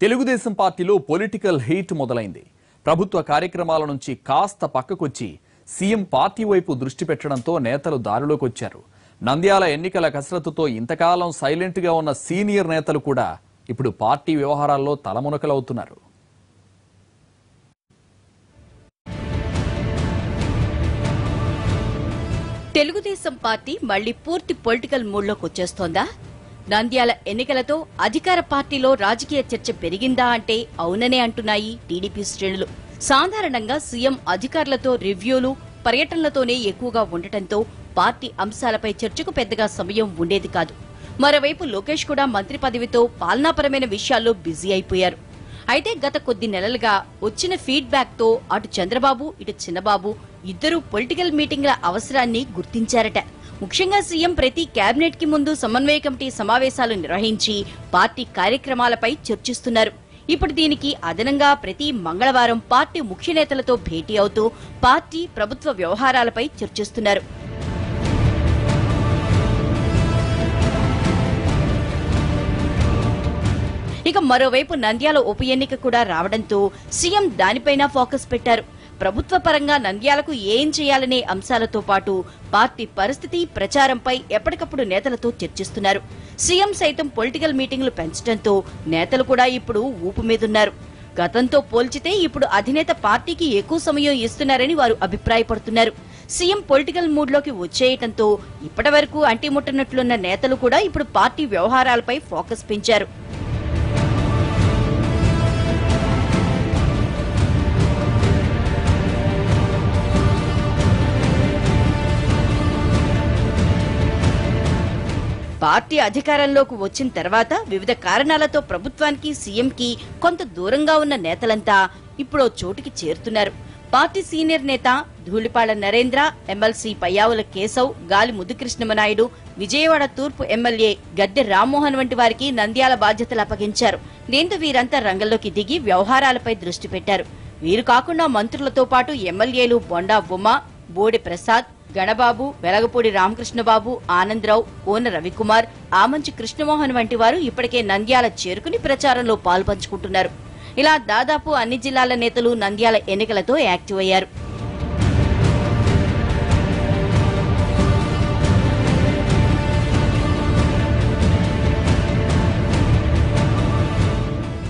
తెలుగుదేశం పార్టీలో political heat మొదలైంది. ప్రభుత్వ కార్యక్రమాల నుంచి కాస్త పక్కకొచ్చి సీఎం పార్టీ వైపు దృష్టి పెట్టడంతో నేతలు దారిలోకి వచ్చారు. నంద్యాల ఎన్నికల కసరత్తుతో ఇంతకాలం సైలెంట్ గా ఉన్న సీనియర్ నేతలు కూడా ఇప్పుడు పార్టీ వ్యవహారాల్లో తలమునకలవుతున్నారు. తెలుగుదేశం పార్టీ మళ్లీ పూర్తి పొలిటికల్ మూడ్లోకి వచ్చేస్తోందా? నంద్యాల ఎన్నికలతో అధికార పార్టీలో రాజకీయ చర్చ పెరిగిందా అంటే అవుననే అంటున్నాయి టీడీపీ శ్రేణులు. సాధారణంగా సీఎం అధికారులతో రివ్యూలు, పర్యటనలతోనే ఎక్కువగా ఉండటంతో పార్టీ అంశాలపై చర్చకు పెద్దగా సమయం ఉండేది కాదు. మరోవైపు లోకేష్ కూడా మంత్రి పదవితో పాలనాపరమైన విషయాల్లో బిజీ అయిపోయారు. అయితే గత కొద్ది నెలలుగా వచ్చిన ఫీడ్బ్యాక్ తో అటు చంద్రబాబు ఇటు చిన్నబాబు ఇద్దరు పొలిటికల్ మీటింగ్ల అవసరాన్ని గుర్తించారట. ముఖ్యంగా సీఎం ప్రతి కేబినెట్ కి ముందు సమన్వయ కమిటీ సమావేశాలు నిర్వహించి పార్టీ కార్యక్రమాలపై చర్చిస్తున్నారు. ఇప్పుడు దీనికి అదనంగా ప్రతి మంగళవారం పార్టీ ముఖ్య నేతలతో భేటీ అవుతూ పార్టీ ప్రభుత్వ వ్యవహారాలపై చర్చిస్తున్నారు. ఇక మరోవైపు నంద్యాల ఉప ఎన్నిక కూడా రావడంతో సీఎం దానిపైన ఫోకస్ పెట్టారు. ప్రభుత్వ పరంగా నంద్యాలకు ఏం చేయాలనే అంశాలతో పాటు పార్టీ పరిస్థితి, ప్రచారంపై ఎప్పటికప్పుడు నేతలతో చర్చిస్తున్నారు. సీఎం సైతం పొలిటికల్ మీటింగులు పెంచడంతో నేతలు కూడా ఇప్పుడు ఊపు మీదున్నారు. గతంతో పోల్చితే ఇప్పుడు అధినేత పార్టీకి ఎక్కువ సమయం ఇస్తున్నారని వారు అభిప్రాయపడుతున్నారు. సీఎం పొలిటికల్ మూడ్లోకి వచ్చేయటంతో ఇప్పటివరకు అంటిముట్టనట్లున్న నేతలు కూడా ఇప్పుడు పార్టీ వ్యవహారాలపై ఫోకస్ పెంచారు. పార్టీ అధికారంలోకి వచ్చిన తర్వాత వివిధ కారణాలతో ప్రభుత్వానికి, సీఎంకి కొంత దూరంగా ఉన్న నేతలంతా ఇప్పుడు చోటుకి చేరుతున్నారు. పార్టీ సీనియర్ నేత ధూళిపాళ నరేంద్ర, ఎమ్మెల్సీ పయ్యావుల కేశవ్, గాలి ముద్దుకృష్ణమనాయుడు, విజయవాడ తూర్పు ఎమ్మెల్యే గద్దె రామ్మోహన్ వంటి వారికి నంద్యాల బాధ్యతలు అప్పగించారు. దీంతో వీరంతా రంగంలోకి దిగి వ్యవహారాలపై దృష్టి పెట్టారు. వీరు కాకుండా మంత్రులతో పాటు ఎమ్మెల్యేలు బొండా ఉమా, బోడి ప్రసాద్, గణబాబు, వెలగపూడి రామకృష్ణబాబు, ఆనందరావు, కోన రవికుమార్, ఆమంచి కృష్ణమోహన్ వంటి వారు ఇప్పటికే నంద్యాల చేరుకుని ప్రచారంలో పాల్పంచుకుంటున్నారు. ఇలా దాదాపు అన్ని జిల్లాల నేతలు నంద్యాల ఎన్నికలతో యాక్టివ్ అయ్యారు.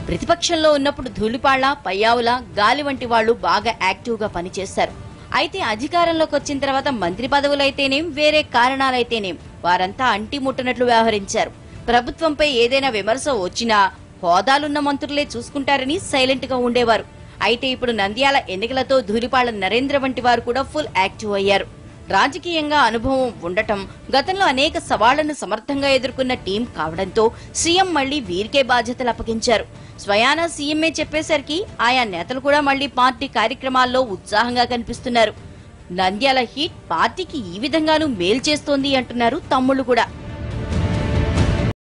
ప్రతిపక్షంలో ఉన్నప్పుడు ధూళిపాళ్ల, పయ్యావుల, గాలి వంటి వాళ్లు బాగా యాక్టివ్ గా పనిచేశారు. అయితే అధికారంలోకి వచ్చిన తర్వాత మంత్రి పదవులైతేనేం, వేరే కారణాలైతేనేం వారంతా అంటిముట్టనట్లు వ్యవహరించారు. ప్రభుత్వంపై ఏదైనా విమర్శ వచ్చినా హోదాలున్న మంత్రులే చూసుకుంటారని సైలెంట్ గా ఉండేవారు. అయితే ఇప్పుడు నంద్యాల ఎన్నికలతో ధూళిపాళ్ల నరేంద్ర వంటి వారు కూడా ఫుల్ యాక్టివ్ అయ్యారు. రాజకీయంగా అనుభవం ఉండటం, గతంలో అనేక సవాళ్లను సమర్థంగా ఎదుర్కొన్న టీం కావడంతో సీఎం మళ్లీ వీరికే బాధ్యతలు అప్పగించారు. స్వయానా సీఎంఏ చెప్పేసరికి ఆయా నేతలు కూడా మళ్లీ పార్టీ కార్యక్రమాల్లో ఉత్సాహంగా కనిపిస్తున్నారు. నంద్యాల హీట్ పార్టీకి ఈ విధంగానూ మేలు చేస్తోంది అంటున్నారు తమ్ముళ్లు కూడా.